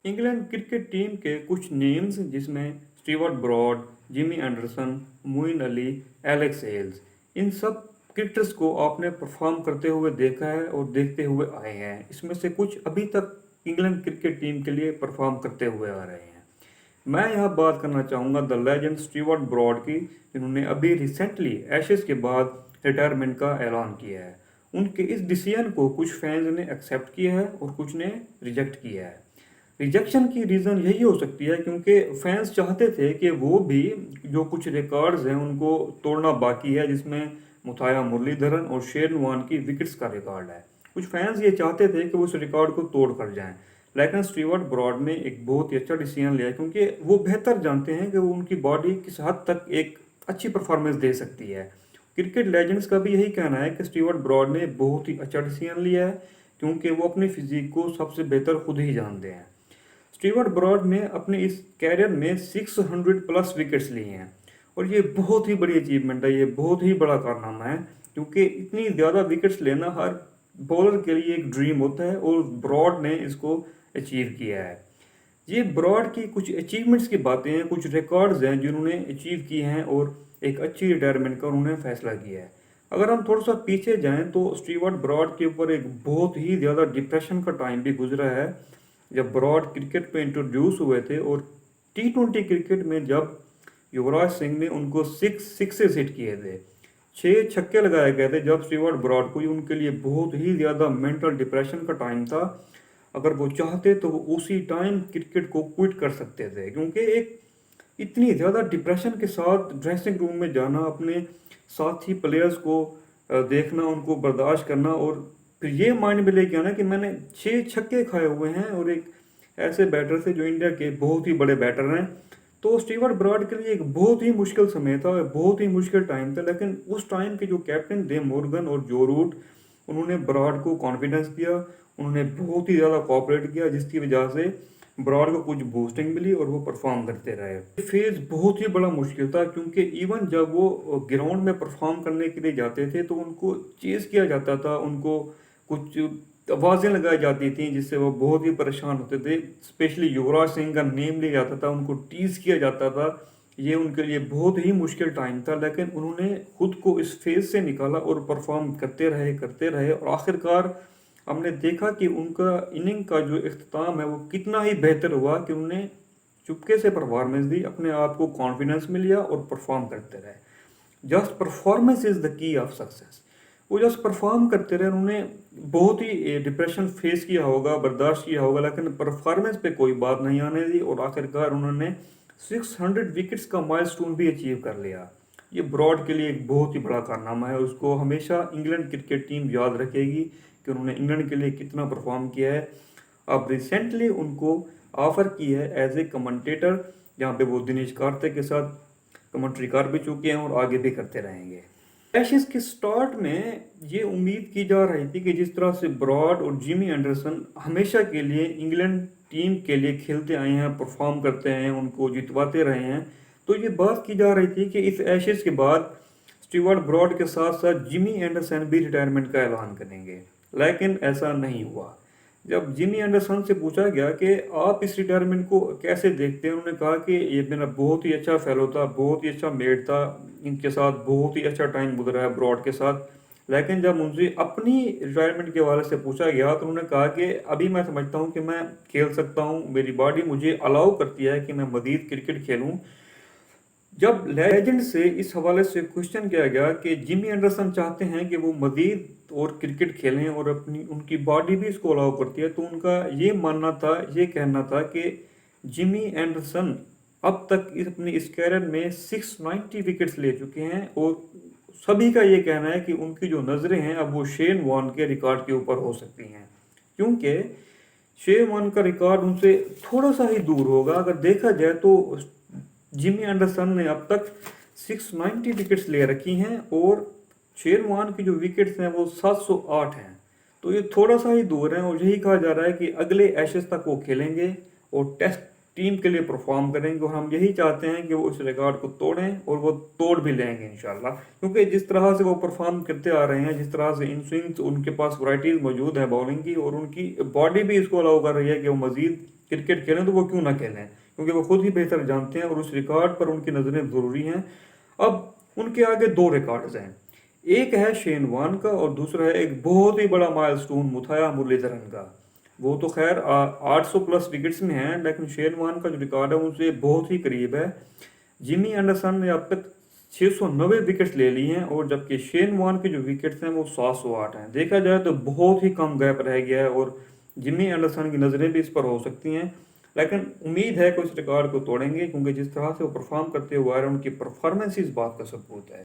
England cricket team के कुछ names जिसमें Stuart Broad, Jimmy Anderson, Moeen Ali, Alex Hales, इन सब क्रिकेटर्स को आपने परफॉर्म करते हुए देखा है और देखते हुए आए हैं। इसमें से कुछ अभी तक इंग्लैंड क्रिकेट टीम के लिए परफॉर्म करते हुए आ रहे हैं। मैं यहाँ बात करना चाहूँगा द लेजेंड स्टीवर्ट ब्रॉड की, जिन्होंने अभी रिसेंटली एशेज के बाद रिटायरमेंट का ऐलान किया है। उनके इस डिसीजन को कुछ फैंस ने एक्सेप्ट किया है और कुछ ने रिजेक्ट किया है। रिजेक्शन की रीज़न यही हो सकती है क्योंकि फैंस चाहते थे कि वो भी जो कुछ रिकॉर्ड्स हैं उनको तोड़ना बाकी है, जिसमें मुथाया मुरलीधरन और शेन वॉर्न की विकेट्स का रिकॉर्ड है। कुछ फैंस ये चाहते थे कि वो उस रिकॉर्ड को तोड़ कर जाएं, लेकिन स्टीवर्ट ब्रॉड ने एक बहुत ही अच्छा डिसीजन लिया क्योंकि वो बेहतर जानते हैं कि वो उनकी बॉडी किस हद तक एक अच्छी परफॉर्मेंस दे सकती है। क्रिकेट लेजेंड्स का भी यही कहना है कि स्टीवर्ट ब्रॉड ने बहुत ही अच्छा डिसीजन लिया है क्योंकि वो अपनी फिजिक को सबसे बेहतर खुद ही जानते हैं। स्टीवर्ट ब्रॉड ने अपने इस कैरियर में 600 प्लस विकेट्स लिए हैं और ये बहुत ही बड़ी अचीवमेंट है, ये बहुत ही बड़ा कारनामा है क्योंकि इतनी ज़्यादा विकेट्स लेना हर बॉलर के लिए एक ड्रीम होता है और ब्रॉड ने इसको अचीव किया है। ये ब्रॉड की कुछ अचीवमेंट्स की बातें हैं, कुछ रिकॉर्ड्स हैं जिन्होंने अचीव किए हैं और एक अच्छी रिटायरमेंट का उन्होंने फैसला किया है। अगर हम थोड़ा सा पीछे जाएं तो स्टीवर्ट ब्रॉड के ऊपर एक बहुत ही ज़्यादा डिप्रेशन का टाइम भी गुजरा है जब ब्रॉड क्रिकेट पे इंट्रोड्यूस हुए थे और T20 क्रिकेट में जब युवराज सिंह ने उनको 6 हिट किए थे, 6 छक्के लगाए गए थे जब स्टीवर्ट ब्रॉड को, उनके लिए बहुत ही ज़्यादा मेंटल डिप्रेशन का टाइम था। अगर वो चाहते तो वो उसी टाइम क्रिकेट को क्विट कर सकते थे क्योंकि एक इतनी ज़्यादा डिप्रेशन के साथ ड्रेसिंग रूम में जाना, अपने साथी प्लेयर्स को देखना, उनको बर्दाश्त करना और फिर ये माइंड में लेके आना कि मैंने 6 छक्के खाए हुए हैं और एक ऐसे बैटर से जो इंडिया के बहुत ही बड़े बैटर हैं। तो स्टीवर्ट ब्रॉड के लिए एक बहुत ही मुश्किल समय था, बहुत ही मुश्किल टाइम था, लेकिन उस टाइम के जो कैप्टन थे मॉर्गन और जो रूट, उन्होंने ब्रॉड को कॉन्फिडेंस दिया, उन्होंने बहुत ही ज़्यादा कोऑपरेट किया जिसकी वजह से ब्रॉड को कुछ बूस्टिंग मिली और वो परफॉर्म करते रहे। फेज बहुत ही बड़ा मुश्किल था क्योंकि इवन जब वो ग्राउंड में परफॉर्म करने के लिए जाते थे तो उनको चेज़ किया जाता था, उनको कुछ आवाज़ें लगाई जाती थी जिससे वो बहुत ही परेशान होते थे। स्पेशली युवराज सिंह का नेम लिया जाता था, उनको टीज़ किया जाता था। ये उनके लिए बहुत ही मुश्किल टाइम था, लेकिन उन्होंने खुद को इस फेज से निकाला और परफॉर्म करते रहे और आखिरकार हमने देखा कि उनका इनिंग का जो इख्तिताम है वो कितना ही बेहतर हुआ कि उन्होंने चुपके से परफॉर्मेंस दी, अपने आप को कॉन्फिडेंस में लिया और परफॉर्म करते रहे। Just performance is the key of success. वो जस्ट परफॉर्म करते रहे। उन्होंने बहुत ही डिप्रेशन फेस किया होगा, बर्दाश्त किया होगा, लेकिन परफॉर्मेंस पे कोई बात नहीं आने दी और आखिरकार उन्होंने 600 विकेट्स का माइलस्टोन भी अचीव कर लिया। ये ब्रॉड के लिए एक बहुत ही बड़ा कारनामा है, उसको हमेशा इंग्लैंड क्रिकेट टीम याद रखेगी कि उन्होंने इंग्लैंड के लिए कितना परफॉर्म किया है। अब रिसेंटली उनको ऑफर की है एज ए कमेंटेटर, जहाँ पे वो दिनेश कार्तिक के साथ कमेंट्री कर भी चुके हैं और आगे भी करते रहेंगे। एशेज के स्टार्ट में ये उम्मीद की जा रही थी कि जिस तरह से ब्रॉड और जिमी एंडरसन हमेशा के लिए इंग्लैंड टीम के लिए खेलते आए हैं, परफॉर्म करते हैं, उनको जितवाते रहे हैं, तो ये बात की जा रही थी कि इस एशेज के बाद स्टीवर्ट ब्रॉड के साथ साथ जिमी एंडरसन भी रिटायरमेंट का ऐलान करेंगे, लेकिन ऐसा नहीं हुआ। जब जिमी एंडरसन से पूछा गया कि आप इस रिटायरमेंट को कैसे देखते हैं, उन्होंने कहा कि ये मेरा बहुत ही अच्छा फेलो था, बहुत ही अच्छा मेट था, इनके साथ बहुत ही अच्छा टाइम गुजरा है ब्रॉड के साथ। लेकिन जब उनसे अपनी रिटायरमेंट के हवाले से पूछा गया तो उन्होंने कहा कि अभी मैं समझता हूँ कि मैं खेल सकता हूँ, मेरी बॉडी मुझे अलाउ करती है कि मैं मज़ीद क्रिकेट खेलूँ। जब लेजेंड से इस हवाले से क्वेश्चन किया गया कि जिमी एंडरसन चाहते हैं कि वो मज़ीद और क्रिकेट खेलें और अपनी उनकी बॉडी भी इसको अलाउ करती है, तो उनका ये मानना था, ये कहना था कि जिमी एंडरसन अब तक अपनी इस कैरियर में 690 विकेट्स ले चुके हैं और सभी का ये कहना है कि उनकी जो नज़रें हैं अब वो शेन वॉर्न के रिकॉर्ड के ऊपर हो सकती हैं, क्योंकि शेन वॉर्न का रिकॉर्ड उनसे थोड़ा सा ही दूर होगा। अगर देखा जाए तो जिमी एंडरसन ने अब तक 690 विकेट्स ले रखी हैं और शेन वॉर्न की जो विकेट्स हैं वो 708 हैं, तो ये थोड़ा सा ही दूर है और यही कहा जा रहा है कि अगले एशेज तक वो खेलेंगे और टेस्ट ٹیم کے لیے پرفارم کریں گے، اور ہم یہی چاہتے ہیں کہ وہ اس ریکارڈ کو توڑیں، اور وہ توڑ بھی لیں گے انشاءاللہ، کیونکہ جس طرح سے وہ پرفارم کرتے آ رہے ہیں، جس طرح سے ان سوئنگس ان کے پاس ورائٹیز موجود ہیں بولنگ کی، اور ان کی باڈی بھی اس کو الاؤ کر رہی ہے کہ وہ مزید کرکٹ کھیلیں، تو وہ کیوں نہ کھیلیں، کیونکہ وہ خود ہی بہتر جانتے ہیں اور اس ریکارڈ پر ان کی نظریں ضروری ہیں۔ اب ان کے آگے دو ریکارڈز ہیں، ایک ہے شین وان کا، اور دوسرا ہے ایک بہت ہی بڑا مائل سٹون متھیا مرلیدرن کا۔ وہ تو خیر 800 پلس وکٹس میں ہیں، لیکن شین وان کا جو ریکارڈ ہے ان سے بہت ہی قریب ہے۔ جیمی اینڈرسن نے اب تک 690 وکٹس لے لی ہیں، اور جبکہ شین وان کے جو وکٹس ہیں وہ 708 ہیں۔ دیکھا جائے تو بہت ہی کم گیپ رہ گیا ہے، اور جیمی اینڈرسن کی نظریں بھی اس پر ہو سکتی ہیں، لیکن امید ہے کہ اس ریکارڈ کو توڑیں گے، کیونکہ جس طرح سے وہ پرفارم کرتے ہوئے آ رہے ہیں ان کی پرفارمنس اس بات کا ثبوت ہے۔